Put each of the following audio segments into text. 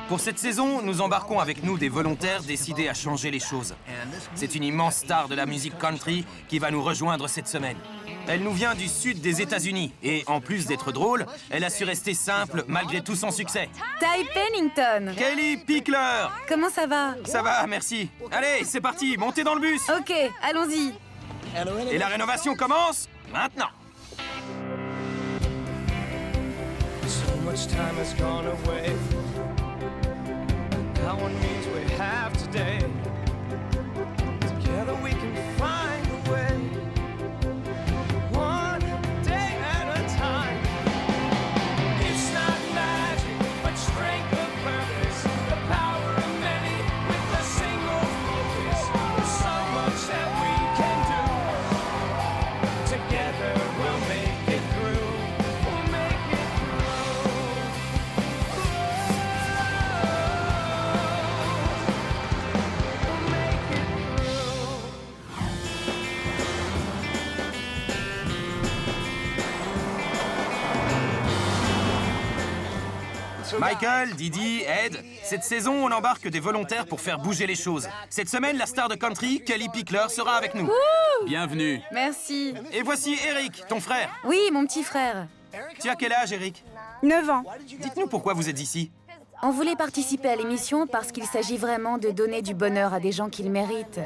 Pour cette saison, nous embarquons avec nous des volontaires décidés à changer les choses. C'est une immense star de la musique country qui va nous rejoindre cette semaine. Elle nous vient du sud des États-Unis et, en plus d'être drôle, elle a su rester simple malgré tout son succès. Ty Pennington. Kelly Pickler. Comment ça va? Ça va, merci. Allez, c'est parti, montez dans le bus. Ok, allons-y. Et la rénovation commence maintenant. So much time has gone away. Now one means we have today. Together we can find a way. One day at a time. It's not magic, but strength of purpose. The power of many with a single focus. There's so much that we can do. Together we'll make it through. We'll make it through. We'll make it through. Michael, Didi, Ed, cette saison, on embarque des volontaires pour faire bouger les choses. Cette semaine, la star de country, Kelly Pickler, sera avec nous. Bienvenue. Merci. Et voici Eric, ton frère. Oui, mon petit frère. Tu as quel âge, Eric? 9 ans. Dites-nous pourquoi vous êtes ici. On voulait participer à l'émission parce qu'il s'agit vraiment de donner du bonheur à des gens qui le méritent.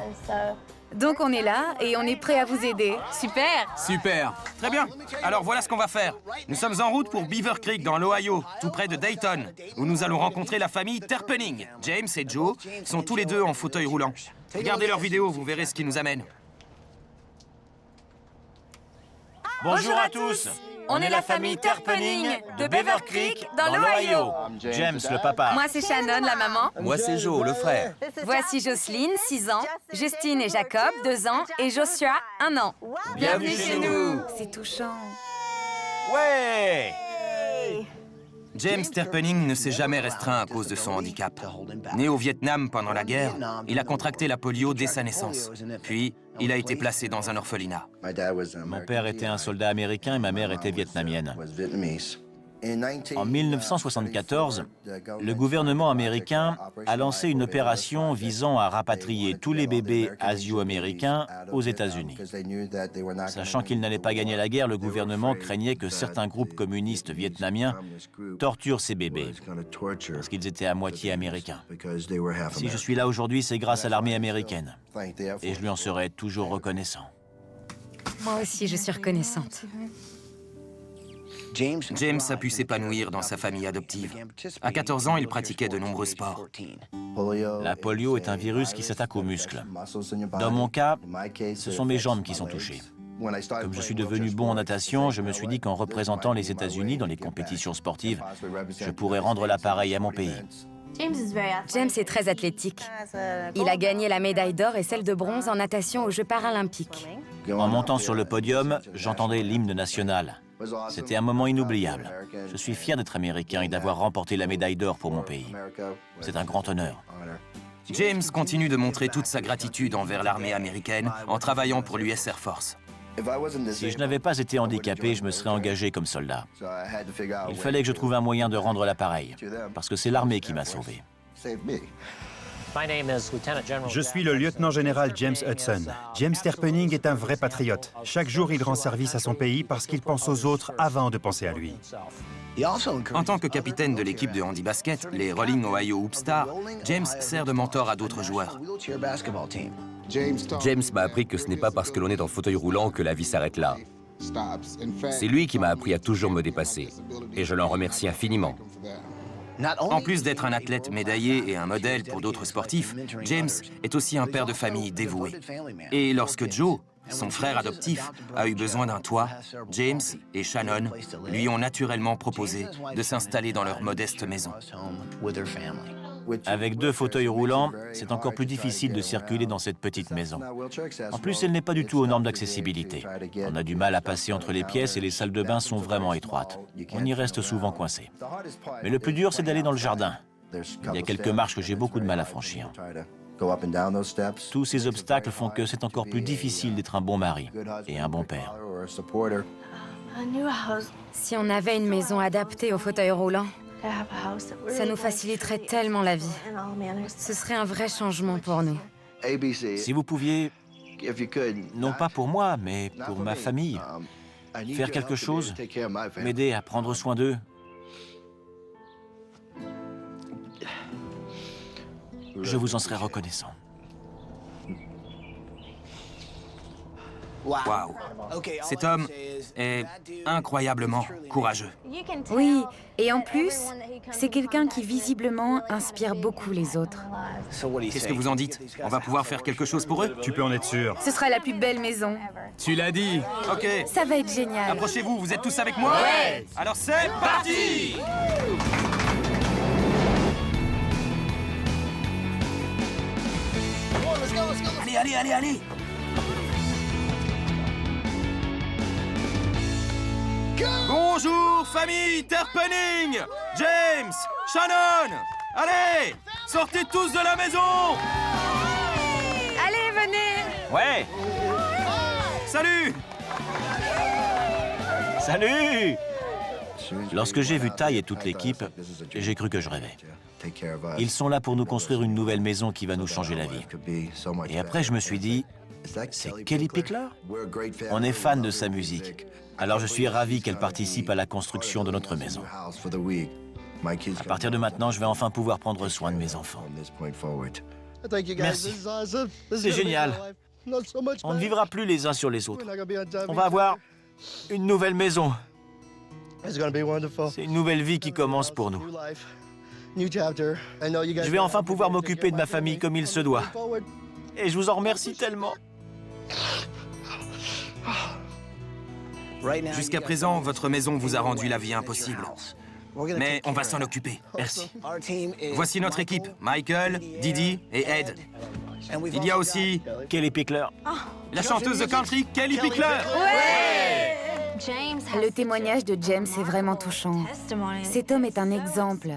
Donc on est là et on est prêt à vous aider. Super. Super. Très bien. Alors voilà ce qu'on va faire. Nous sommes en route pour Beaver Creek, dans l'Ohio, tout près de Dayton, où nous allons rencontrer la famille Terpening. James et Joe sont tous les deux en fauteuil roulant. Regardez leur vidéo, vous verrez ce qui nous amène. Bonjour à tous. On est la famille Terpening de Beaver Creek dans l'Ohio. James, le papa. Moi, c'est Shannon, la maman. Moi, c'est Joe, le frère. Voici Jocelyne, 6 ans, Justine et Jacob, 2 ans, et Joshua, 1 an. Bienvenue chez nous. C'est touchant. Ouais! James Terpening ne s'est jamais restreint à cause de son handicap. Né au Vietnam pendant la guerre, il a contracté la polio dès sa naissance. Puis, il a été placé dans un orphelinat. Mon père était un soldat américain et ma mère était vietnamienne. En 1974, le gouvernement américain a lancé une opération visant à rapatrier tous les bébés asio-américains aux États-Unis. Sachant qu'ils n'allaient pas gagner la guerre, le gouvernement craignait que certains groupes communistes vietnamiens torturent ces bébés, parce qu'ils étaient à moitié américains. Si je suis là aujourd'hui, c'est grâce à l'armée américaine, et je lui en serai toujours reconnaissant. Moi aussi, je suis reconnaissante. James a pu s'épanouir dans sa famille adoptive. À 14 ans, il pratiquait de nombreux sports. La polio est un virus qui s'attaque aux muscles. Dans mon cas, ce sont mes jambes qui sont touchées. Comme je suis devenu bon en natation, je me suis dit qu'en représentant les États-Unis dans les compétitions sportives, je pourrais rendre l'appareil à mon pays. James est très athlétique. Il a gagné la médaille d'or et celle de bronze en natation aux Jeux paralympiques. En montant sur le podium, j'entendais l'hymne national. C'était un moment inoubliable. Je suis fier d'être américain et d'avoir remporté la médaille d'or pour mon pays. C'est un grand honneur. James continue de montrer toute sa gratitude envers l'armée américaine en travaillant pour l'US Air Force. Si je n'avais pas été handicapé, je me serais engagé comme soldat. Il fallait que je trouve un moyen de rendre l'appareil, parce que c'est l'armée qui m'a sauvé. Je suis le lieutenant-général James Hudson. James Terpening est un vrai patriote. Chaque jour, il rend service à son pays parce qu'il pense aux autres avant de penser à lui. En tant que capitaine de l'équipe de handi-basket, les Rolling Ohio Hoopstars, James sert de mentor à d'autres joueurs. James m'a appris que ce n'est pas parce que l'on est en fauteuil roulant que la vie s'arrête là. C'est lui qui m'a appris à toujours me dépasser, et je l'en remercie infiniment. En plus d'être un athlète médaillé et un modèle pour d'autres sportifs, James est aussi un père de famille dévoué. Et lorsque Joe, son frère adoptif, a eu besoin d'un toit, James et Shannon lui ont naturellement proposé de s'installer dans leur modeste maison. Avec 2 fauteuils roulants, c'est encore plus difficile de circuler dans cette petite maison. En plus, elle n'est pas du tout aux normes d'accessibilité. On a du mal à passer entre les pièces et les salles de bain sont vraiment étroites. On y reste souvent coincé. Mais le plus dur, c'est d'aller dans le jardin. Il y a quelques marches que j'ai beaucoup de mal à franchir. Tous ces obstacles font que c'est encore plus difficile d'être un bon mari et un bon père. Si on avait une maison adaptée au fauteuil roulant, Ça nous faciliterait tellement la vie. Ce serait un vrai changement pour nous. Si vous pouviez, non pas pour moi, mais pour ma famille, faire quelque chose, m'aider à prendre soin d'eux. Je vous en serais reconnaissant. Waouh. Cet homme est incroyablement courageux. Oui, et en plus, c'est quelqu'un qui visiblement inspire beaucoup les autres. Qu'est-ce que vous en dites? On va pouvoir faire quelque chose pour eux? Tu peux en être sûr. Ce sera la plus belle maison. Tu l'as dit. Ok. Ça va être génial. Approchez-vous, vous êtes tous avec moi? Ouais. Alors c'est parti! Allez! Bonjour, famille Terpening! James! Shannon! Allez! Sortez tous de la maison! Allez, venez! Ouais! Salut! Salut! Lorsque j'ai vu Ty et toute l'équipe, j'ai cru que je rêvais. Ils sont là pour nous construire une nouvelle maison qui va nous changer la vie. Et après, je me suis dit, c'est Kelly Pickler? On est fan de sa musique. Alors je suis ravi qu'elle participe à la construction de notre maison. À partir de maintenant, je vais enfin pouvoir prendre soin de mes enfants. Merci. C'est génial. On ne vivra plus les uns sur les autres. On va avoir une nouvelle maison. C'est une nouvelle vie qui commence pour nous. Je vais enfin pouvoir m'occuper de ma famille comme il se doit. Et je vous en remercie tellement. Jusqu'à présent, votre maison vous a rendu la vie impossible. Mais on va s'en occuper. Merci. Voici notre équipe. Michael, Didi et Ed. Il y a aussi Kelly Pickler. la chanteuse de country, Kelly Pickler. Le témoignage de James est vraiment touchant. Cet homme est un exemple.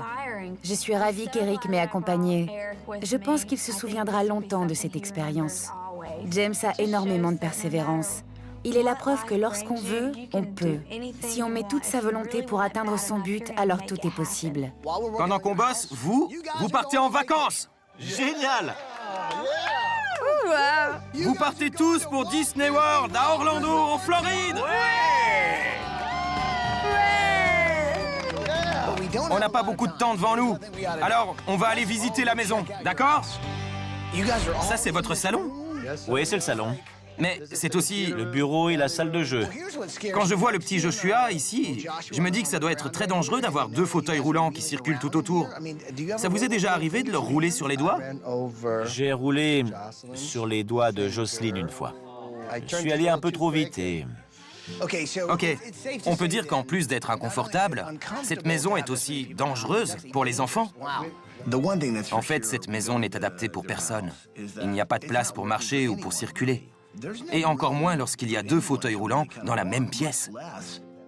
Je suis ravie qu'Eric m'ait accompagné. Je pense qu'il se souviendra longtemps de cette expérience. James a énormément de persévérance. Il est la preuve que lorsqu'on veut, on peut. Si on met toute sa volonté pour atteindre son but, alors tout est possible. Pendant qu'on bosse, vous partez en vacances. Génial! Vous partez tous pour Disney World à Orlando, en Floride. On n'a pas beaucoup de temps devant nous. Alors, on va aller visiter la maison, d'accord? Ça, c'est votre salon? Oui, c'est le salon. Mais c'est aussi... Le bureau et la salle de jeu. Quand je vois le petit Joshua ici, je me dis que ça doit être très dangereux d'avoir 2 fauteuils roulants qui circulent tout autour. Ça vous est déjà arrivé de leur rouler sur les doigts? J'ai roulé sur les doigts de Jocelyne une fois. Je suis allé un peu trop vite et... Ok, on peut dire qu'en plus d'être inconfortable, cette maison est aussi dangereuse pour les enfants. En fait, cette maison n'est adaptée pour personne. Il n'y a pas de place pour marcher ou pour circuler. Et encore moins lorsqu'il y a 2 fauteuils roulants dans la même pièce.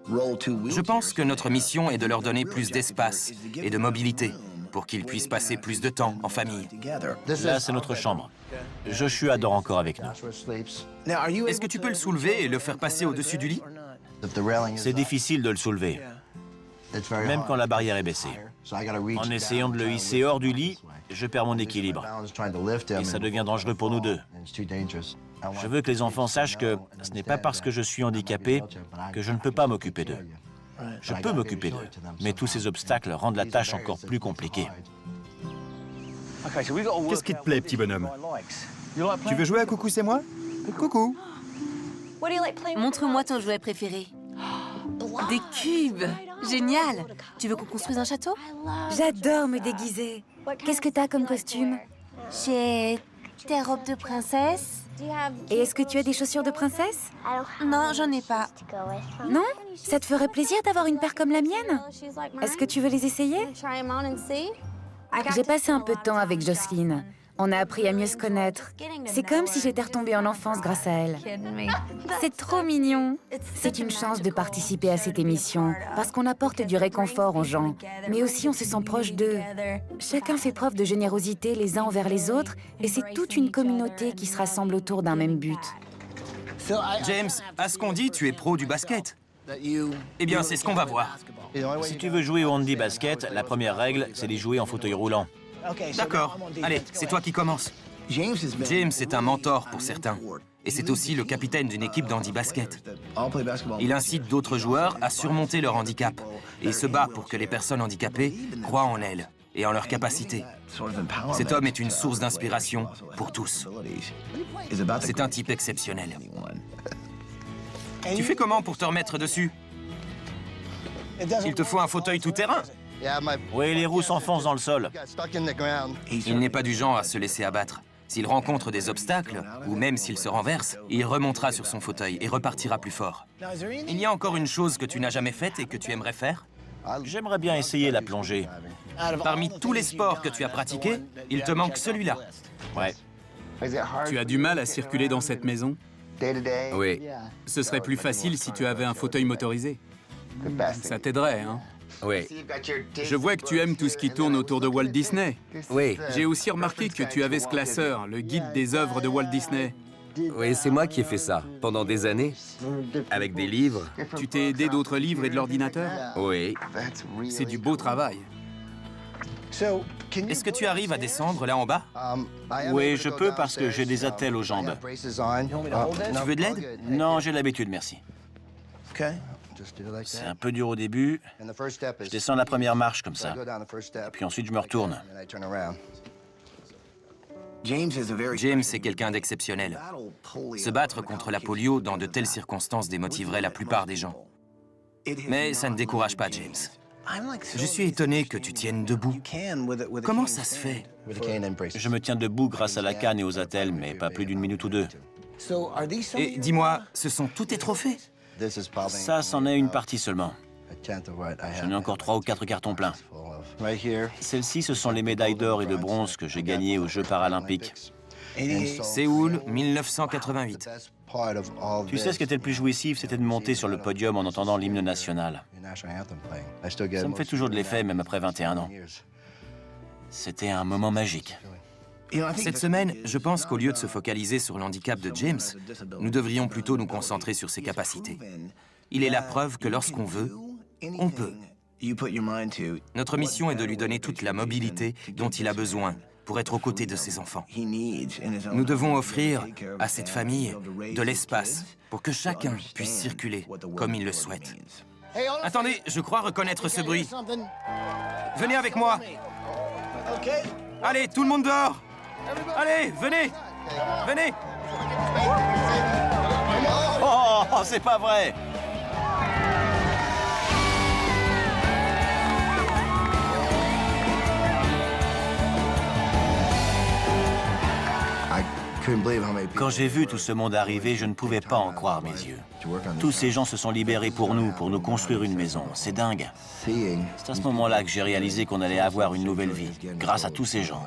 Je pense que notre mission est de leur donner plus d'espace et de mobilité pour qu'ils puissent passer plus de temps en famille. Là, c'est notre chambre. Joshua dort encore avec nous. Est-ce que tu peux le soulever et le faire passer au-dessus du lit? C'est difficile de le soulever, même quand la barrière est baissée. En essayant de le hisser hors du lit, je perds mon équilibre. Et ça devient dangereux pour nous deux. Je veux que les enfants sachent que ce n'est pas parce que je suis handicapé que je ne peux pas m'occuper d'eux. Je peux m'occuper d'eux, mais tous ces obstacles rendent la tâche encore plus compliquée. Qu'est-ce qui te plaît, petit bonhomme? Tu veux jouer à Coucou, c'est moi? Coucou. Montre-moi ton jouet préféré. Des cubes! Génial! Tu veux qu'on construise un château? J'adore me déguiser. Qu'est-ce que t'as comme costume? J'ai tes robes de princesse. Et est-ce que tu as des chaussures de princesse? Non, j'en ai pas. Non? Ça te ferait plaisir d'avoir une paire comme la mienne? Est-ce que tu veux les essayer? J'ai passé un peu de temps avec Jocelyne. On a appris à mieux se connaître. C'est comme si j'étais retombée en enfance grâce à elle. C'est trop mignon. C'est une chance de participer à cette émission, parce qu'on apporte du réconfort aux gens, mais aussi on se sent proche d'eux. Chacun fait preuve de générosité les uns envers les autres, et c'est toute une communauté qui se rassemble autour d'un même but. James, à ce qu'on dit, tu es pro du basket. Eh bien, c'est ce qu'on va voir. Si tu veux jouer au handi basket, la première règle, c'est d'y jouer en fauteuil roulant. D'accord. Allez, c'est toi qui commence. James est un mentor pour certains. Et c'est aussi le capitaine d'une équipe d'handi basket. Il incite d'autres joueurs à surmonter leur handicap. Et il se bat pour que les personnes handicapées croient en elles et en leurs capacités. Cet homme est une source d'inspiration pour tous. C'est un type exceptionnel. Tu fais comment pour te remettre dessus? Il te faut un fauteuil tout-terrain. Oui, les roues s'enfoncent dans le sol. Il n'est pas du genre à se laisser abattre. S'il rencontre des obstacles, ou même s'il se renverse, il remontera sur son fauteuil et repartira plus fort. Il y a encore une chose que tu n'as jamais faite et que tu aimerais faire? J'aimerais bien essayer la plongée. Parmi tous les sports que tu as pratiqués, il te manque celui-là. Ouais. Tu as du mal à circuler dans cette maison? Oui, Ce serait plus facile si tu avais un fauteuil motorisé. Ça t'aiderait, hein? oui, Je vois que tu aimes tout ce qui tourne autour de Walt Disney. oui. J'ai aussi remarqué que tu avais ce classeur, le guide des œuvres de Walt Disney. Oui, c'est moi qui ai fait ça, pendant des années. Avec des livres. Tu t'es aidé d'autres livres et de l'ordinateur? Oui. C'est du beau travail. Est-ce que tu arrives à descendre là en bas? Oui, je peux parce que j'ai des attelles aux jambes. Tu veux de l'aide? Non, j'ai l'habitude, merci. C'est un peu dur au début. Je descends la première marche comme ça. Puis ensuite, je me retourne. James est quelqu'un d'exceptionnel. Se battre contre la polio dans de telles circonstances démotiverait la plupart des gens. Mais ça ne décourage pas James. Je suis étonné que tu tiennes debout. Comment ça se fait? Je me tiens debout grâce à la canne et aux attelles, mais pas plus d'une minute ou deux. Et dis-moi, ce sont tous tes trophées? Ça, c'en est une partie seulement. J'en ai encore 3 ou 4 cartons pleins. Celles-ci, ce sont les médailles d'or et de bronze que j'ai gagnées aux Jeux paralympiques. Séoul, 1988. Tu sais, ce qui était le plus jouissif, c'était de monter sur le podium en entendant l'hymne national. Ça me fait toujours de l'effet, même après 21 ans. C'était un moment magique. Cette semaine, je pense qu'au lieu de se focaliser sur l'handicap de James, nous devrions plutôt nous concentrer sur ses capacités. Il est la preuve que lorsqu'on veut, on peut. Notre mission est de lui donner toute la mobilité dont il a besoin pour être aux côtés de ses enfants. Nous devons offrir à cette famille de l'espace pour que chacun puisse circuler comme il le souhaite. Attendez, je crois reconnaître ce bruit. Venez avec moi. Allez, tout le monde dehors. Allez, venez. Venez. Oh, c'est pas vrai! Quand j'ai vu tout ce monde arriver, je ne pouvais pas en croire mes yeux. Tous ces gens se sont libérés pour nous construire une maison. C'est dingue. C'est à ce moment-là que j'ai réalisé qu'on allait avoir une nouvelle vie, grâce à tous ces gens.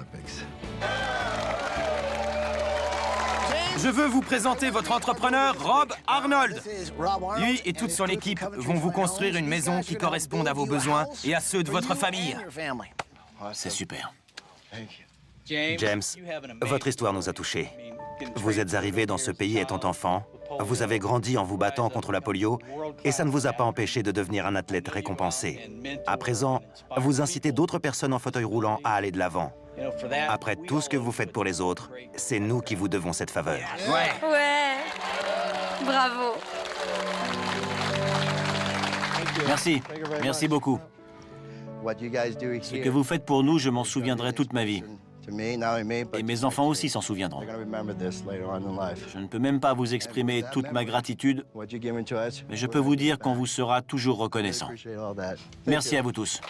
Je veux vous présenter votre entrepreneur, Rob Arnold. Lui et toute son équipe vont vous construire une maison qui corresponde à vos besoins et à ceux de votre famille. C'est super. James, votre histoire nous a touchés. Vous êtes arrivé dans ce pays étant enfant, vous avez grandi en vous battant contre la polio, et ça ne vous a pas empêché de devenir un athlète récompensé. À présent, vous incitez d'autres personnes en fauteuil roulant à aller de l'avant. Après tout ce que vous faites pour les autres, c'est nous qui vous devons cette faveur. Ouais. Ouais. Bravo. Merci. Merci beaucoup. Ce que vous faites pour nous, je m'en souviendrai toute ma vie. Et mes enfants aussi s'en souviendront. Je ne peux même pas vous exprimer toute ma gratitude, mais je peux vous dire qu'on vous sera toujours reconnaissant. Merci à vous tous.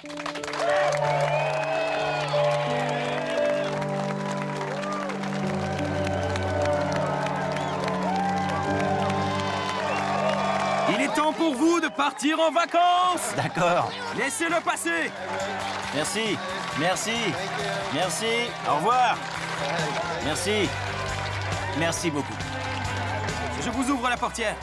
Il est temps pour vous de partir en vacances. D'accord. Laissez-le passer. Merci. Merci. Merci. Au revoir. Merci. Merci beaucoup. Je vous ouvre la portière.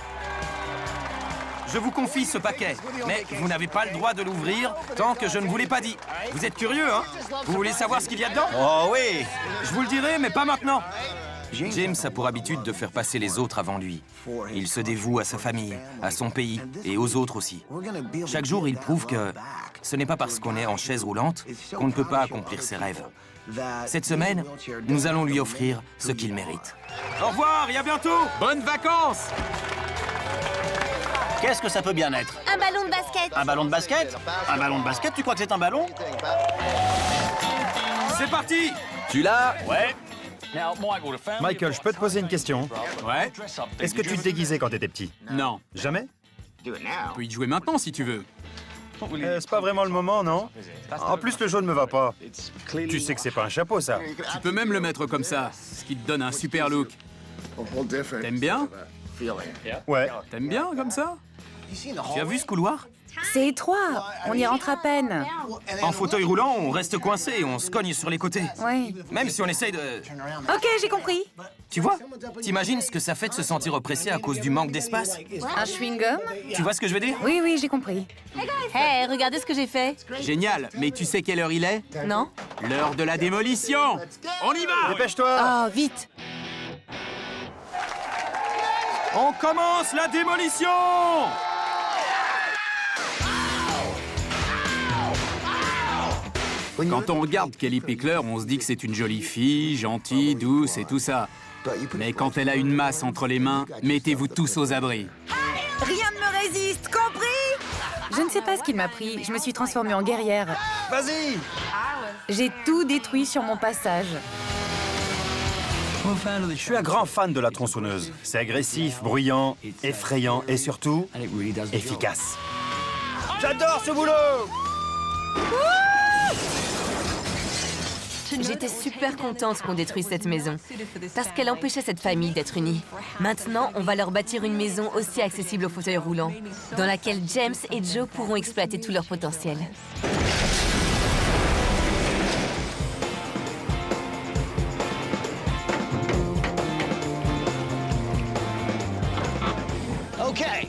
Je vous confie ce paquet, mais vous n'avez pas le droit de l'ouvrir tant que je ne vous l'ai pas dit. Vous êtes curieux, hein? Vous voulez savoir ce qu'il y a dedans? Oh oui. Je vous le dirai, mais pas maintenant. James a pour habitude de faire passer les autres avant lui. Il se dévoue à sa famille, à son pays et aux autres aussi. Chaque jour, il prouve que ce n'est pas parce qu'on est en chaise roulante qu'on ne peut pas accomplir ses rêves. Cette semaine, nous allons lui offrir ce qu'il mérite. Au revoir et à bientôt! Bonnes vacances! Qu'est-ce que ça peut bien être? Un ballon de basket. Un ballon de basket? Un ballon de basket, tu crois que c'est un ballon? C'est parti! Tu l'as? Ouais. Michael, je peux te poser une question? Ouais? Est-ce que tu te déguisais quand t'étais petit? Non. Jamais? Tu peux y jouer maintenant si tu veux. C'est pas vraiment le moment, non? En plus, le jaune me va pas. Tu sais que c'est pas un chapeau, ça. Tu peux même le mettre comme ça, ce qui te donne un super look. T'aimes bien? Ouais. T'aimes bien comme ça? Tu as vu ce couloir? C'est étroit. On y rentre à peine. En fauteuil roulant, on reste coincé, on se cogne sur les côtés. Oui. Même si on essaye de... Ok, j'ai compris. Tu vois? T'imagines ce que ça fait de se sentir oppressé à cause du manque d'espace? Un chewing-gum? Tu vois ce que je veux dire? Oui, oui, j'ai compris. Hey, regardez ce que j'ai fait. Génial, mais tu sais quelle heure il est? Non? L'heure de la démolition! On y va! Dépêche-toi! Oh, vite. On commence la démolition! Quand on regarde Kelly Pickler, on se dit que c'est une jolie fille, gentille, douce et tout ça. Mais quand elle a une masse entre les mains, mettez-vous tous aux abris. Rien ne me résiste, compris? Je ne sais pas ce qu'il m'a pris. Je me suis transformée en guerrière. Vas-y! J'ai tout détruit sur mon passage. Je suis un grand fan de la tronçonneuse. C'est agressif, bruyant, effrayant et surtout efficace. J'adore ce boulot! J'étais super contente qu'on détruise cette maison, parce qu'elle empêchait cette famille d'être unie. Maintenant, on va leur bâtir une maison aussi accessible aux fauteuils roulants, dans laquelle James et Joe pourront exploiter tout leur potentiel.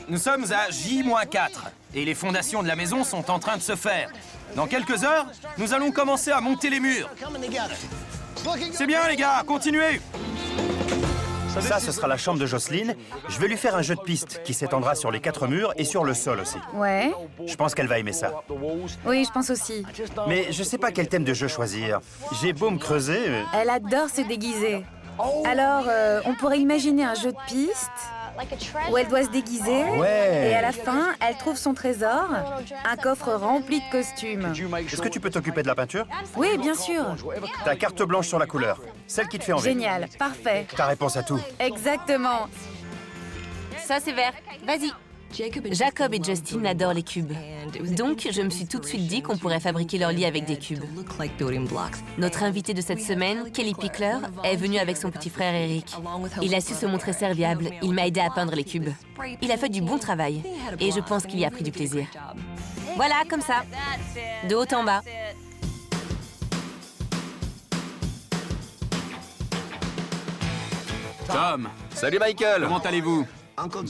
Nous sommes à J-4 et les fondations de la maison sont en train de se faire. Dans quelques heures, nous allons commencer à monter les murs. C'est bien les gars, continuez! Ça, ce sera la chambre de Jocelyne. Je vais lui faire un jeu de piste qui s'étendra sur les 4 murs et sur le sol aussi. Ouais. Je pense qu'elle va aimer ça. Oui, je pense aussi. Mais je sais pas quel thème de jeu choisir. J'ai beau me creuser... Elle adore se déguiser. Alors, on pourrait imaginer un jeu de piste où elle doit se déguiser. Ouais. Et à la fin, elle trouve son trésor, un coffre rempli de costumes. Est-ce que tu peux t'occuper de la peinture? Oui, bien sûr. Ta carte blanche sur la couleur. Celle qui te fait envie. Génial, parfait. Ta réponse à tout. Exactement. Ça, c'est vert. Vas-y. Jacob et Justin adorent les cubes. Donc, je me suis tout de suite dit qu'on pourrait fabriquer leur lit avec des cubes. Notre invité de cette semaine, Kelly Pickler, est venu avec son petit frère Eric. Il a su se montrer serviable. Il m'a aidé à peindre les cubes. Il a fait du bon travail. Et je pense qu'il y a pris du plaisir. Voilà, comme ça. De haut en bas. Tom, Salut Michael! comment allez-vous?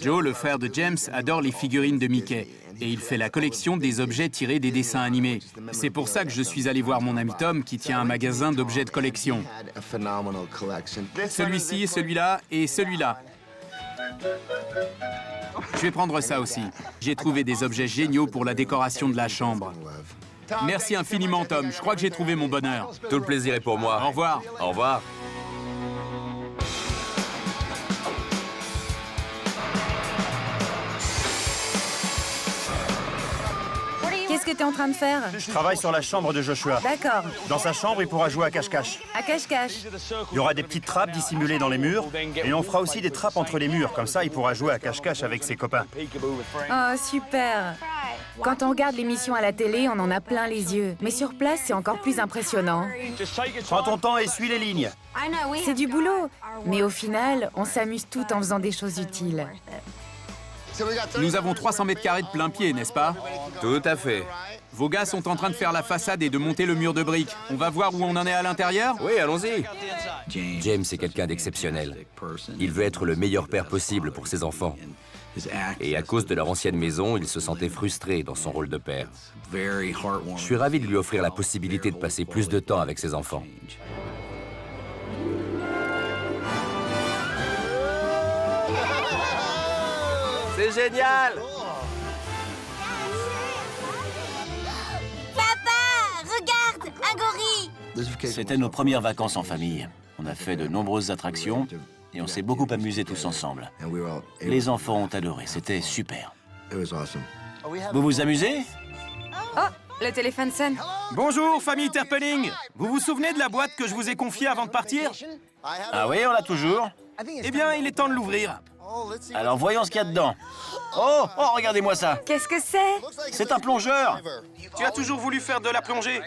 Joe, le frère de James, adore les figurines de Mickey. Et il fait la collection des objets tirés des dessins animés. C'est pour ça que je suis allé voir mon ami Tom, qui tient un magasin d'objets de collection. Celui-ci, celui-là et celui-là. Je vais prendre ça aussi. J'ai trouvé des objets géniaux pour la décoration de la chambre. Merci infiniment, Tom. Je crois que j'ai trouvé mon bonheur. Tout le plaisir est pour moi. Au revoir. Au revoir. Qu'est-ce que tu es en train de faire? Je travaille sur la chambre de Joshua. D'accord. Dans sa chambre, il pourra jouer à cache-cache. À cache-cache. Il y aura des petites trappes dissimulées dans les murs, et on fera aussi des trappes entre les murs. Comme ça, il pourra jouer à cache-cache avec ses copains. Oh, super. Quand on regarde l'émission à la télé, on en a plein les yeux. Mais sur place, c'est encore plus impressionnant. Prends ton temps et suis les lignes. C'est du boulot. Mais au final, on s'amuse tout en faisant des choses utiles. Nous avons 300 mètres carrés de plein pied, n'est-ce pas? Tout à fait. Vos gars sont en train de faire la façade et de monter le mur de briques. On va voir où on en est à l'intérieur? Oui, allons-y. James est quelqu'un d'exceptionnel. Il veut être le meilleur père possible pour ses enfants. Et à cause de leur ancienne maison, il se sentait frustré dans son rôle de père. Je suis ravi de lui offrir la possibilité de passer plus de temps avec ses enfants. C'est génial! Papa, regarde, un gorille. C'était nos premières vacances en famille. On a fait de nombreuses attractions et on s'est beaucoup amusés tous ensemble. Les enfants ont adoré, c'était super. Vous vous amusez? Oh, le téléphone sonne. Bonjour, famille Terpening. Vous vous souvenez de la boîte que je vous ai confiée avant de partir? Ah oui, on l'a toujours. Eh bien, il est temps de l'ouvrir. Alors voyons ce qu'il y a dedans. Oh, regardez-moi ça. Qu'est-ce que c'est? C'est un plongeur. Tu as toujours voulu faire de la plongée?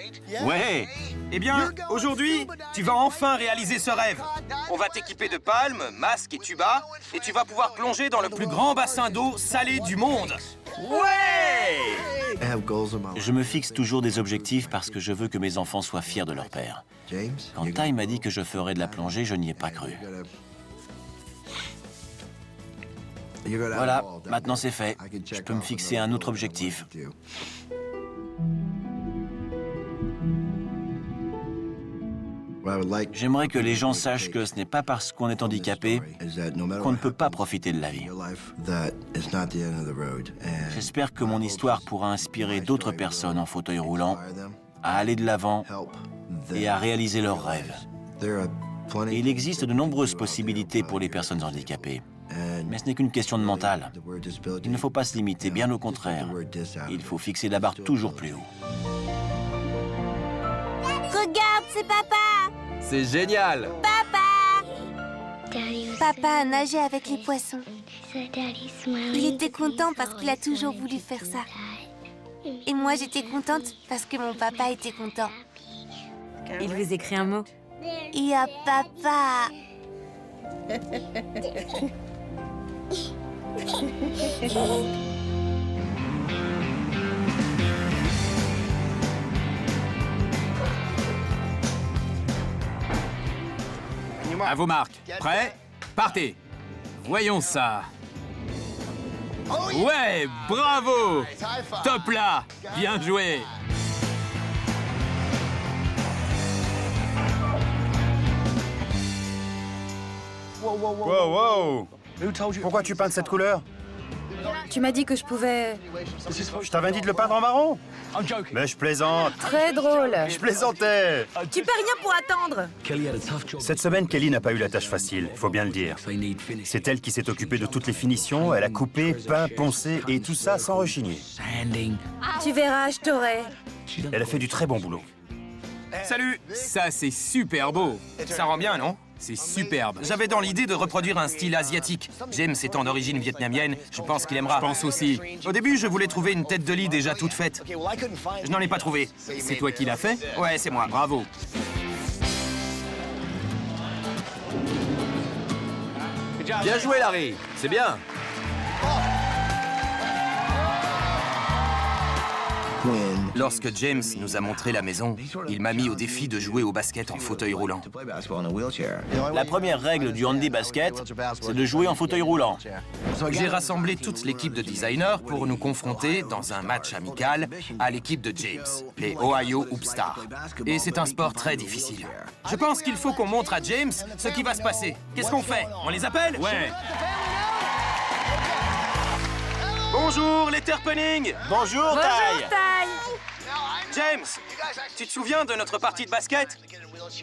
Ouais. Eh bien, aujourd'hui, tu vas enfin réaliser ce rêve. On va t'équiper de palmes, masques et tubas, et tu vas pouvoir plonger dans le plus grand bassin d'eau salé du monde. Ouais! Je me fixe toujours des objectifs parce que je veux que mes enfants soient fiers de leur père. Quand Ty m'a dit que je ferais de la plongée, je n'y ai pas cru. Voilà, maintenant c'est fait. Je peux me fixer un autre objectif. J'aimerais que les gens sachent que ce n'est pas parce qu'on est handicapé qu'on ne peut pas profiter de la vie. J'espère que mon histoire pourra inspirer d'autres personnes en fauteuil roulant à aller de l'avant et à réaliser leurs rêves. Et il existe de nombreuses possibilités pour les personnes handicapées. Mais ce n'est qu'une question de mental. Il ne faut pas se limiter, bien au contraire. Il faut fixer la barre toujours plus haut. Regarde, c'est papa. C'est génial! Papa a nagé avec les poissons. Il était content parce qu'il a toujours voulu faire ça. Et moi, j'étais contente parce que mon papa était content. Il vous écrit un mot. Il y a papa. À vos marques. Prêts? Partez. Voyons ça. Ouais, bravo! Top là! Bien joué! Wow! Pourquoi tu peins de cette couleur? Tu m'as dit que je pouvais... Je t'avais dit de le peindre en marron? Mais je plaisante. Très drôle. Je plaisantais. Tu peux rien pour attendre. Cette semaine, Kelly n'a pas eu la tâche facile, faut bien le dire. C'est elle qui s'est occupée de toutes les finitions. Elle a coupé, peint, poncé et tout ça sans rechigner. Tu verras, je t'aurai. Elle a fait du très bon boulot. Salut! Ça, c'est super beau. Ça rend bien, non? C'est superbe. J'avais dans l'idée de reproduire un style asiatique. James étant d'origine vietnamienne, je pense qu'il aimera. Je pense aussi. Au début, je voulais trouver une tête de lit déjà toute faite. Je n'en ai pas trouvé. C'est toi qui l'as fait? Ouais, c'est moi. Bravo. Bien joué, Larry! C'est bien! Lorsque James nous a montré la maison, il m'a mis au défi de jouer au basket en fauteuil roulant. La première règle du handi basket, c'est de jouer en fauteuil roulant. J'ai rassemblé toute l'équipe de designers pour nous confronter, dans un match amical, à l'équipe de James, les Ohio Hoopstars. Et c'est un sport très difficile. Je pense qu'il faut qu'on montre à James ce qui va se passer. Qu'est-ce qu'on fait? On les appelle? Ouais. Bonjour, les Terpening! Bonjour, Ty! James, tu te souviens de notre partie de basket?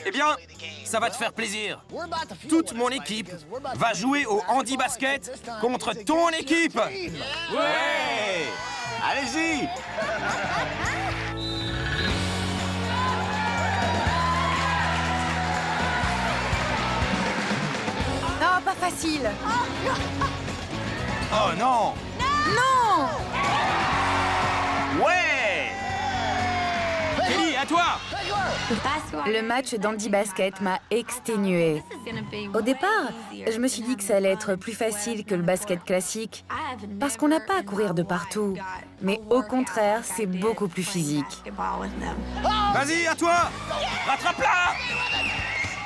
Eh bien, ça va te faire plaisir. Toute mon équipe va jouer au handi basket contre ton équipe. Ouais! Allez-y! Non, pas facile. Oh non! Non! Ouais! Kelly, à toi! Le match d'handi basket m'a exténuée. Au départ, je me suis dit que ça allait être plus facile que le basket classique, parce qu'on n'a pas à courir de partout. Mais au contraire, c'est beaucoup plus physique. Vas-y, à toi! Rattrape-la!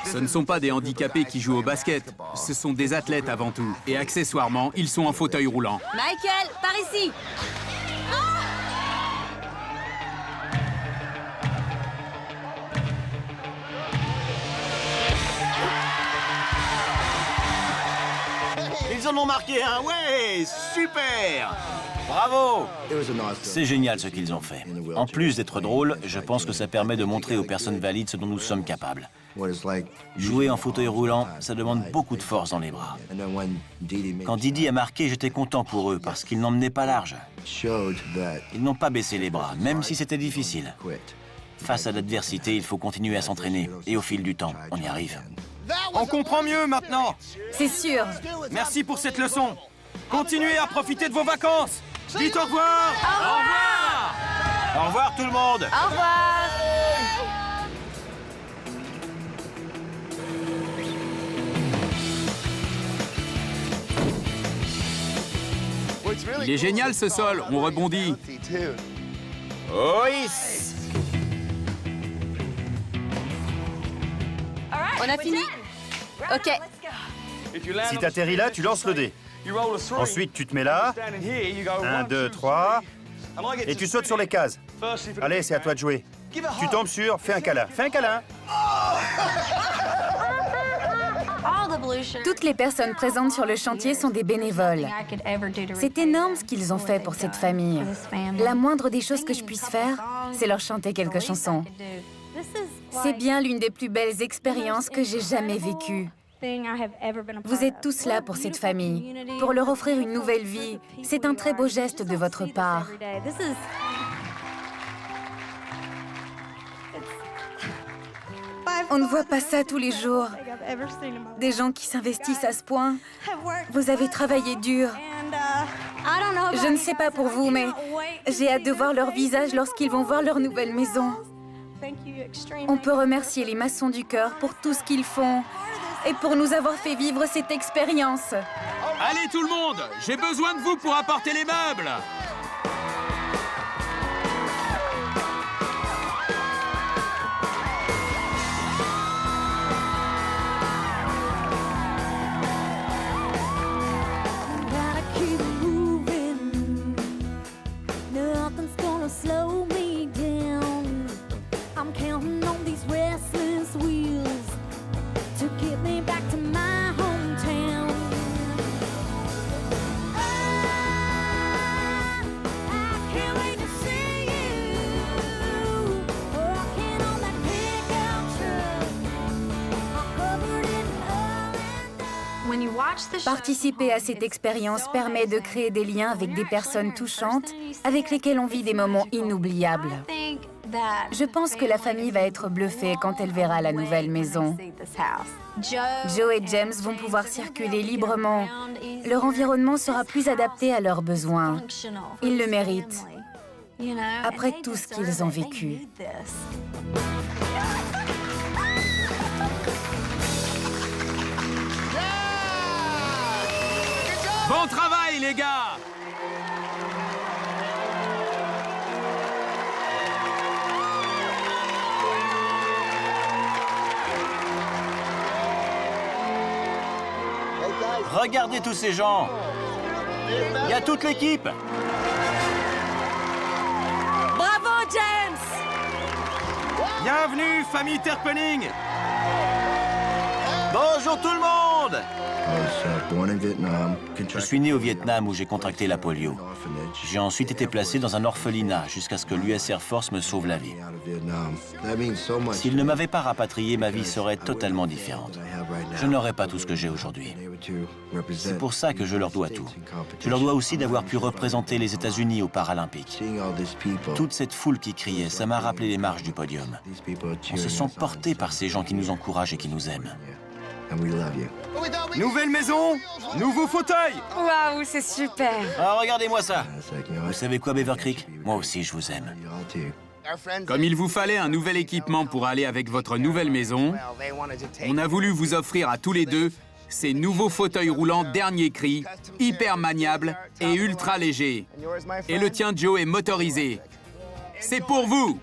Ce ne sont pas des handicapés qui jouent au basket. Ce sont des athlètes avant tout. Et accessoirement, ils sont en fauteuil roulant. Michael, par ici! Ils ont en ont marqué un, ouais, super! Bravo! C'est génial ce qu'ils ont fait. En plus d'être drôle, je pense que ça permet de montrer aux personnes valides ce dont nous sommes capables. Jouer en fauteuil roulant, ça demande beaucoup de force dans les bras. Quand Didi a marqué, j'étais content pour eux parce qu'ils n'emmenaient pas large. Ils n'ont pas baissé les bras, même si c'était difficile. Face à l'adversité, il faut continuer à s'entraîner. Et au fil du temps, on y arrive. On comprend mieux maintenant. C'est sûr. Merci pour cette leçon. Continuez à profiter de vos vacances. Dites au revoir. Au revoir. Au revoir tout le monde! Au revoir. Il est génial ce sol, on rebondit. Oui! On a fini. Ok. Si t'atterris là, tu lances le dé. Ensuite, tu te mets là. 1, 2, 3. Et tu sautes sur les cases. Allez, c'est à toi de jouer. Tu tombes sur... Fais un câlin. Fais un câlin. Toutes les personnes présentes sur le chantier sont des bénévoles. C'est énorme ce qu'ils ont fait pour cette famille. La moindre des choses que je puisse faire, c'est leur chanter quelques chansons. C'est bien l'une des plus belles expériences que j'ai jamais vécues. Vous êtes tous là pour cette famille, pour leur offrir une nouvelle vie. C'est un très beau geste de votre part. On ne voit pas ça tous les jours. Des gens qui s'investissent à ce point. Vous avez travaillé dur. Je ne sais pas pour vous, mais j'ai hâte de voir leur visage lorsqu'ils vont voir leur nouvelle maison. On peut remercier les maçons du cœur pour tout ce qu'ils font et pour nous avoir fait vivre cette expérience. Allez tout le monde, j'ai besoin de vous pour apporter les meubles. Participer à cette expérience permet de créer des liens avec des personnes touchantes avec lesquelles on vit des moments inoubliables. Je pense que la famille va être bluffée quand elle verra la nouvelle maison. Joe et James vont pouvoir circuler librement. Leur environnement sera plus adapté à leurs besoins. Ils le méritent, après tout ce qu'ils ont vécu. Bon travail les gars! Regardez tous ces gens! Il y a toute l'équipe! Bravo, James! Bienvenue, famille Terpening. Bonjour tout le monde! Je suis né au Vietnam où j'ai contracté la polio. J'ai ensuite été placé dans un orphelinat jusqu'à ce que l'US Air Force me sauve la vie. S'ils ne m'avaient pas rapatrié, ma vie serait totalement différente. Je n'aurais pas tout ce que j'ai aujourd'hui. C'est pour ça que je leur dois tout. Je leur dois aussi d'avoir pu représenter les États-Unis aux Paralympiques. Toute cette foule qui criait, ça m'a rappelé les marches du podium. On se sent porté par ces gens qui nous encouragent et qui nous aiment. Nouvelle maison, nouveau fauteuil. Waouh, c'est super! Ah, regardez-moi ça! Vous savez quoi, Beaver Creek? Moi aussi, je vous aime. Comme il vous fallait un nouvel équipement pour aller avec votre nouvelle maison, on a voulu vous offrir à tous les deux ces nouveaux fauteuils roulants dernier cri, hyper maniables et ultra légers. Et le tien, Joe, est motorisé. C'est pour vous!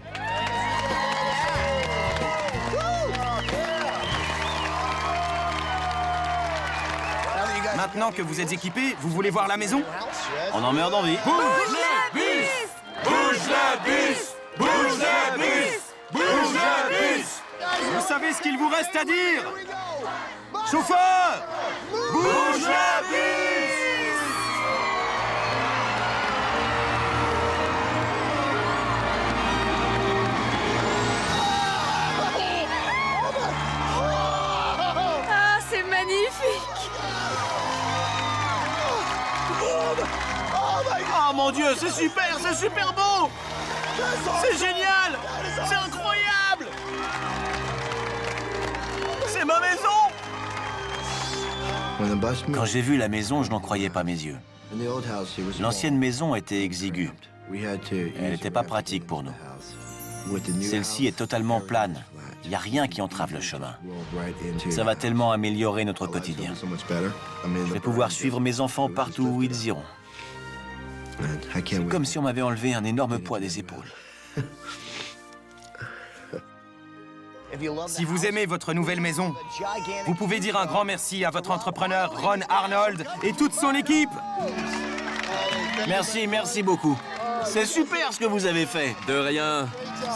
Maintenant que vous êtes équipés, vous voulez voir la maison? On en meurt d'envie. Bouge le bus! Bouge le bus! Bouge le bus! Bouge le bus! Vous savez ce qu'il vous reste à dire? Chauffeur! Bouge le bus! mon Dieu, c'est super beau! C'est génial! C'est incroyable! C'est ma maison! Quand j'ai vu la maison, je n'en croyais pas mes yeux. L'ancienne maison était exiguë. Elle n'était pas pratique pour nous. Celle-ci est totalement plane. Il n'y a rien qui entrave le chemin. Ça va tellement améliorer notre quotidien. Je vais pouvoir suivre mes enfants partout où ils iront. C'est comme si on m'avait enlevé un énorme poids des épaules. Si vous aimez votre nouvelle maison, vous pouvez dire un grand merci à votre entrepreneur Ron Arnold et toute son équipe. Merci beaucoup. C'est super ce que vous avez fait. De rien.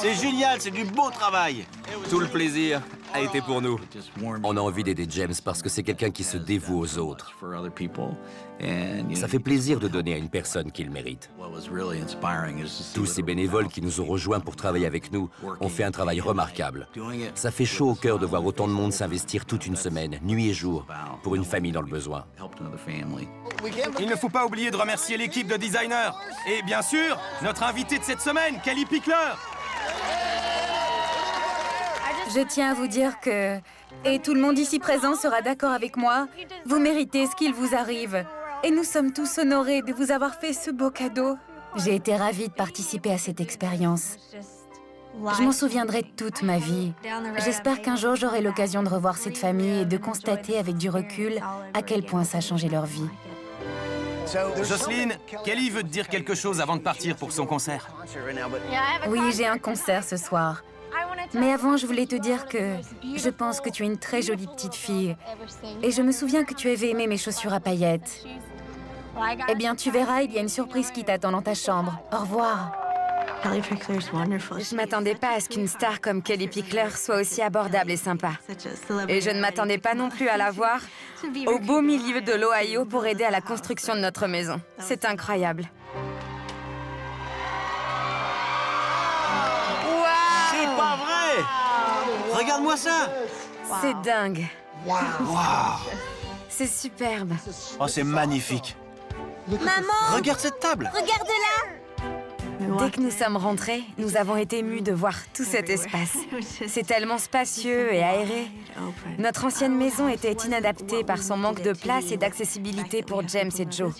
C'est génial, c'est du beau travail. Tout le plaisir a été pour nous. On a envie d'aider James parce que c'est quelqu'un qui se dévoue aux autres. Ça fait plaisir de donner à une personne qui le mérite. Tous ces bénévoles qui nous ont rejoints pour travailler avec nous ont fait un travail remarquable. Ça fait chaud au cœur de voir autant de monde s'investir toute une semaine, nuit et jour, pour une famille dans le besoin. Il ne faut pas oublier de remercier l'équipe de designers. Et bien sûr, notre invité de cette semaine, Kelly Pickler. Je tiens à vous dire que, et tout le monde ici présent sera d'accord avec moi, vous méritez ce qu'il vous arrive. Et nous sommes tous honorés de vous avoir fait ce beau cadeau. J'ai été ravie de participer à cette expérience. Je m'en souviendrai toute ma vie. J'espère qu'un jour j'aurai l'occasion de revoir cette famille et de constater avec du recul à quel point ça a changé leur vie. Jocelyne, Kelly veut te dire quelque chose avant de partir pour son concert. Oui, j'ai un concert ce soir. Mais avant, je voulais te dire que je pense que tu es une très jolie petite fille. Et je me souviens que tu avais aimé mes chaussures à paillettes. Eh bien, tu verras, il y a une surprise qui t'attend dans ta chambre. Au revoir. Je m'attendais pas à ce qu'une star comme Kelly Pickler soit aussi abordable et sympa. Et je ne m'attendais pas non plus à la voir au beau milieu de l'Ohio pour aider à la construction de notre maison. C'est incroyable. C'est pas vrai! Regarde-moi ça! C'est dingue. C'est superbe. Oh, c'est magnifique. Maman! Regarde cette table! Regarde-la! Dès que nous sommes rentrés, nous avons été émus de voir tout cet espace. C'est tellement spacieux et aéré. Notre ancienne maison était inadaptée par son manque de place et d'accessibilité pour James et Joe,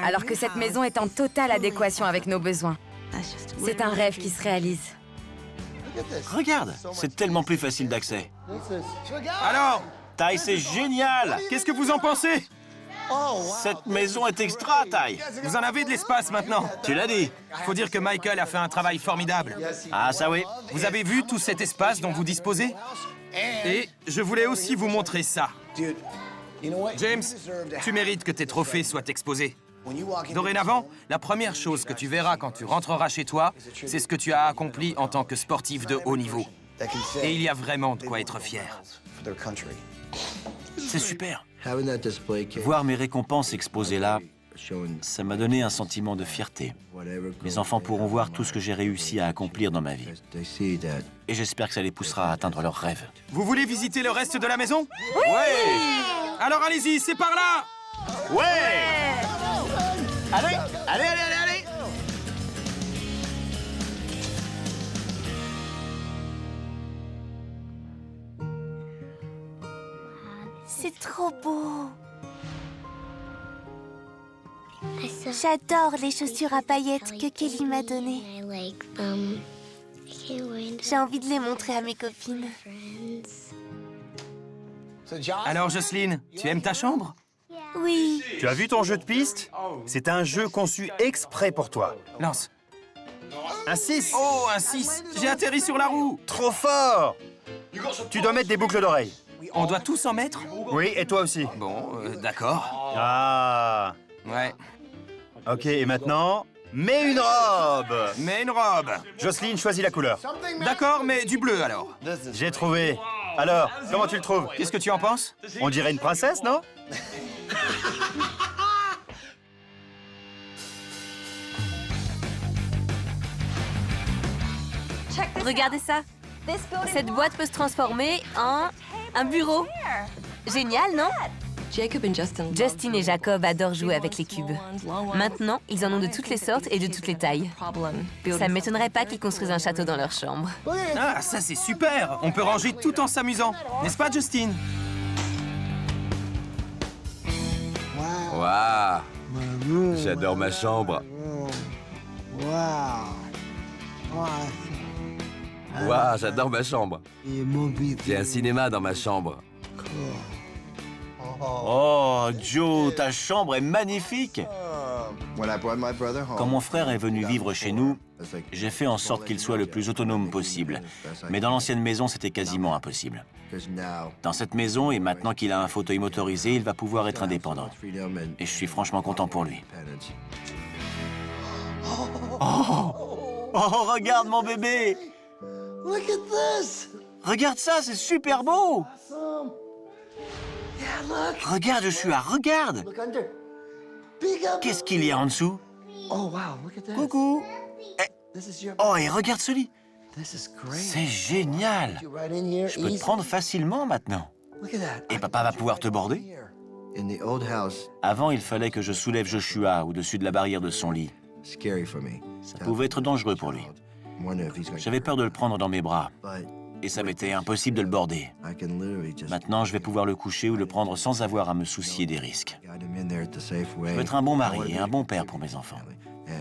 alors que cette maison est en totale adéquation avec nos besoins. C'est un rêve qui se réalise. Regarde, c'est tellement plus facile d'accès. Alors, Ty, c'est génial! qu'est-ce que vous en pensez? Cette maison est extra, Ty. Vous en avez de l'espace maintenant. Tu l'as dit. Faut dire que Michael a fait un travail formidable. Ah, ça oui. Vous avez vu tout cet espace dont vous disposez? Et je voulais aussi vous montrer ça. James, tu mérites que tes trophées soient exposés. Dorénavant, la première chose que tu verras quand tu rentreras chez toi, c'est ce que tu as accompli en tant que sportif de haut niveau. Et il y a vraiment de quoi être fier. C'est super. Voir mes récompenses exposées là, ça m'a donné un sentiment de fierté. Mes enfants pourront voir tout ce que j'ai réussi à accomplir dans ma vie. Et j'espère que ça les poussera à atteindre leurs rêves. Vous voulez visiter le reste de la maison? Ouais! Alors allez-y, c'est par là! Ouais! Allez, allez, allez, allez, allez! C'est trop beau. J'adore les chaussures à paillettes que Kelly m'a données. J'ai envie de les montrer à mes copines. Alors Jocelyne, tu aimes ta chambre? Oui. Tu as vu ton jeu de piste? C'est un jeu conçu exprès pour toi. Lance. Un 6. Oh, un 6! J'ai atterri sur la roue! Trop fort! Tu dois mettre des boucles d'oreilles. On doit tous en mettre? Oui, et toi aussi. Bon, d'accord. Ah. Ouais. Ok, et maintenant, mets une robe. Mais une robe. Jocelyne, choisis la couleur. D'accord, mais du bleu alors. J'ai trouvé. Alors, comment tu le trouves? Qu'est-ce que tu en penses? On dirait une princesse, non? Regardez ça. Cette boîte peut se transformer en un bureau. Génial, non? Justin et Jacob adorent jouer avec les cubes. Maintenant, ils en ont de toutes les sortes et de toutes les tailles. Ça ne m'étonnerait pas qu'ils construisent un château dans leur chambre. Ah, ça c'est super! On peut ranger tout en s'amusant. N'est-ce pas, Justin? Waouh! J'adore ma chambre. Waouh, j'adore ma chambre. J'ai un cinéma dans ma chambre. Oh, Joe, ta chambre est magnifique! Quand mon frère est venu vivre chez nous, j'ai fait en sorte qu'il soit le plus autonome possible. Mais dans l'ancienne maison, c'était quasiment impossible. Dans cette maison, et maintenant qu'il a un fauteuil motorisé, il va pouvoir être indépendant. Et je suis franchement content pour lui. Oh, regarde mon bébé! Regarde ça, c'est super beau! Regarde, Joshua, regarde! Qu'est-ce qu'il y a en dessous? Coucou! Oh, et regarde ce lit! C'est génial! Je peux te prendre facilement maintenant. Et papa va pouvoir te border? Avant, il fallait que je soulève Joshua au-dessus de la barrière de son lit. Ça pouvait être dangereux pour lui. J'avais peur de le prendre dans mes bras. Et ça m'était impossible de le border. Maintenant, je vais pouvoir le coucher ou le prendre sans avoir à me soucier des risques. Je vais être un bon mari et un bon père pour mes enfants.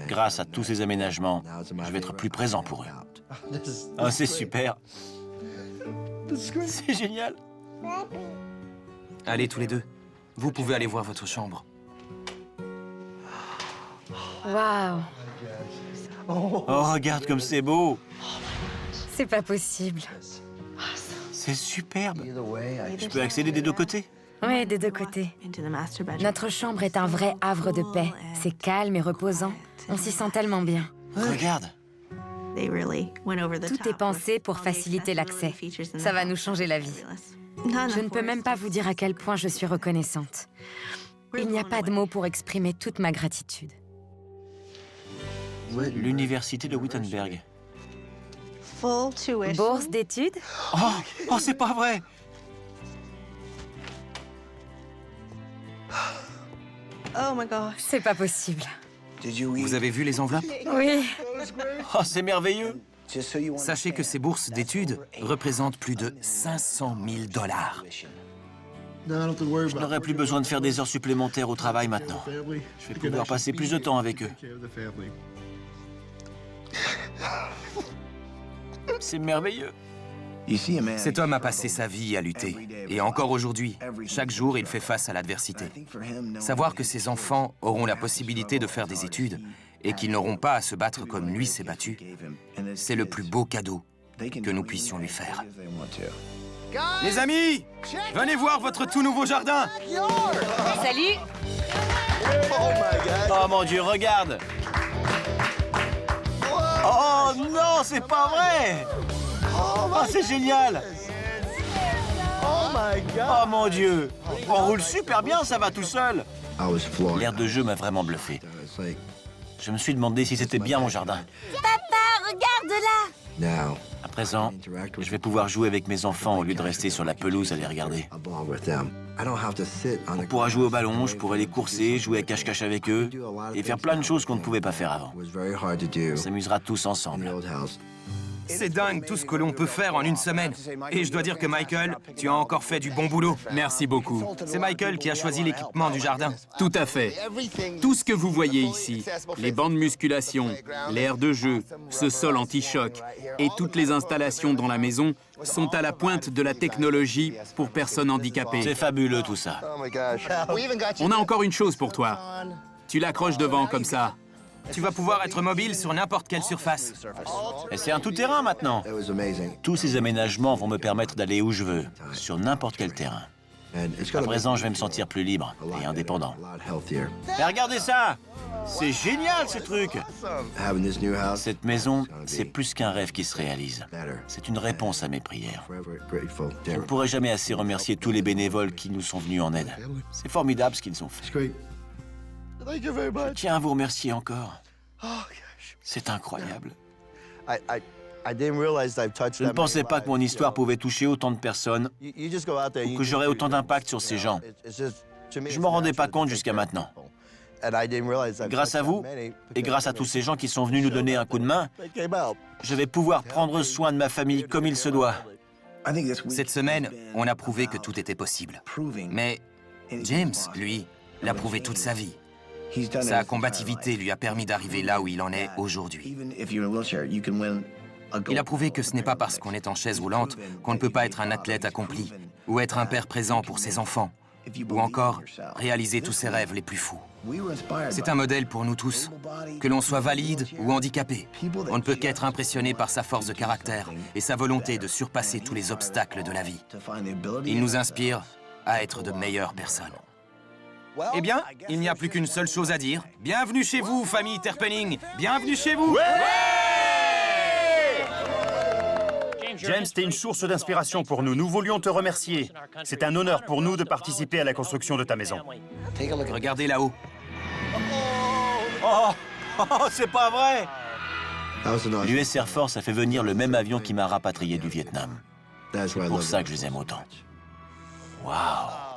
Grâce à tous ces aménagements, je vais être plus présent pour eux. Oh, c'est super. C'est génial. Allez, tous les deux. Vous pouvez aller voir votre chambre. Waouh, Oh, regarde comme c'est beau. c'est pas possible. C'est superbe. Je peux accéder des deux côtés? Oui, des deux côtés. Notre chambre est un vrai havre de paix. C'est calme et reposant. On s'y sent tellement bien. Regarde. Tout est pensé pour faciliter l'accès. Ça va nous changer la vie. Je ne peux même pas vous dire à quel point je suis reconnaissante. Il n'y a pas de mots pour exprimer toute ma gratitude. L'université de Wittenberg. Bourse d'études? Oh, c'est pas vrai! C'est pas possible. Vous avez vu les enveloppes? Oui. Oh, c'est merveilleux! Sachez que ces bourses d'études représentent plus de 500 000 $. Je n'aurai plus besoin de faire des heures supplémentaires au travail maintenant. Je vais pouvoir passer plus de temps avec eux. C'est merveilleux. Cet homme a passé sa vie à lutter. Et encore aujourd'hui, chaque jour, il fait face à l'adversité. Savoir que ses enfants auront la possibilité de faire des études et qu'ils n'auront pas à se battre comme lui s'est battu, c'est le plus beau cadeau que nous puissions lui faire. Les amis, venez voir votre tout nouveau jardin. Salut! Oh mon Dieu, regarde! Oh non, c'est pas vrai! Oh, c'est génial! Oh mon Dieu! On roule super bien, ça va tout seul! L'air de jeu m'a vraiment bluffé. Je me suis demandé si c'était bien mon jardin. Papa, regarde là! À présent, je vais pouvoir jouer avec mes enfants au lieu de rester sur la pelouse à les regarder. On pourra jouer au ballon, je pourrai les courser, jouer à cache-cache avec eux et faire plein de choses qu'on ne pouvait pas faire avant. On s'amusera tous ensemble. C'est dingue tout ce que l'on peut faire en une semaine. Et je dois dire que Michael, tu as encore fait du bon boulot. Merci beaucoup. C'est Michael qui a choisi l'équipement du jardin. Tout à fait. Tout ce que vous voyez ici, les bancs de musculation, l'aire de jeu, ce sol anti-choc et toutes les installations dans la maison sont à la pointe de la technologie pour personnes handicapées. C'est fabuleux tout ça. On a encore une chose pour toi. Tu l'accroches devant comme ça. Tu vas pouvoir être mobile sur n'importe quelle surface. Et c'est un tout-terrain maintenant. Tous ces aménagements vont me permettre d'aller où je veux, sur n'importe quel terrain. À présent, je vais me sentir plus libre et indépendant. Mais regardez ça! C'est génial, ce truc! Cette maison, c'est plus qu'un rêve qui se réalise. C'est une réponse à mes prières. Je ne pourrai jamais assez remercier tous les bénévoles qui nous sont venus en aide. C'est formidable ce qu'ils ont fait. Je tiens à vous remercier encore. C'est incroyable. Je ne pensais pas que mon histoire pouvait toucher autant de personnes ou que j'aurais autant d'impact sur ces gens. Je m'en rendais pas compte jusqu'à maintenant. Grâce à vous, et grâce à tous ces gens qui sont venus nous donner un coup de main, je vais pouvoir prendre soin de ma famille comme il se doit. Cette semaine, on a prouvé que tout était possible. Mais James, lui, l'a prouvé toute sa vie. Sa combativité lui a permis d'arriver là où il en est aujourd'hui. Il a prouvé que ce n'est pas parce qu'on est en chaise roulante qu'on ne peut pas être un athlète accompli, ou être un père présent pour ses enfants, ou encore réaliser tous ses rêves les plus fous. C'est un modèle pour nous tous, que l'on soit valide ou handicapé. On ne peut qu'être impressionné par sa force de caractère et sa volonté de surpasser tous les obstacles de la vie. Il nous inspire à être de meilleures personnes. Eh bien, il n'y a plus qu'une seule chose à dire. Bienvenue chez vous, famille Terpening. Bienvenue chez vous. James, t'es une source d'inspiration pour nous. Nous voulions te remercier. C'est un honneur pour nous de participer à la construction de ta maison. Regardez là-haut. Oh, c'est pas vrai! L'US Air Force a fait venir le même avion qui m'a rapatrié du Vietnam. C'est pour ça que je les aime autant. Waouh!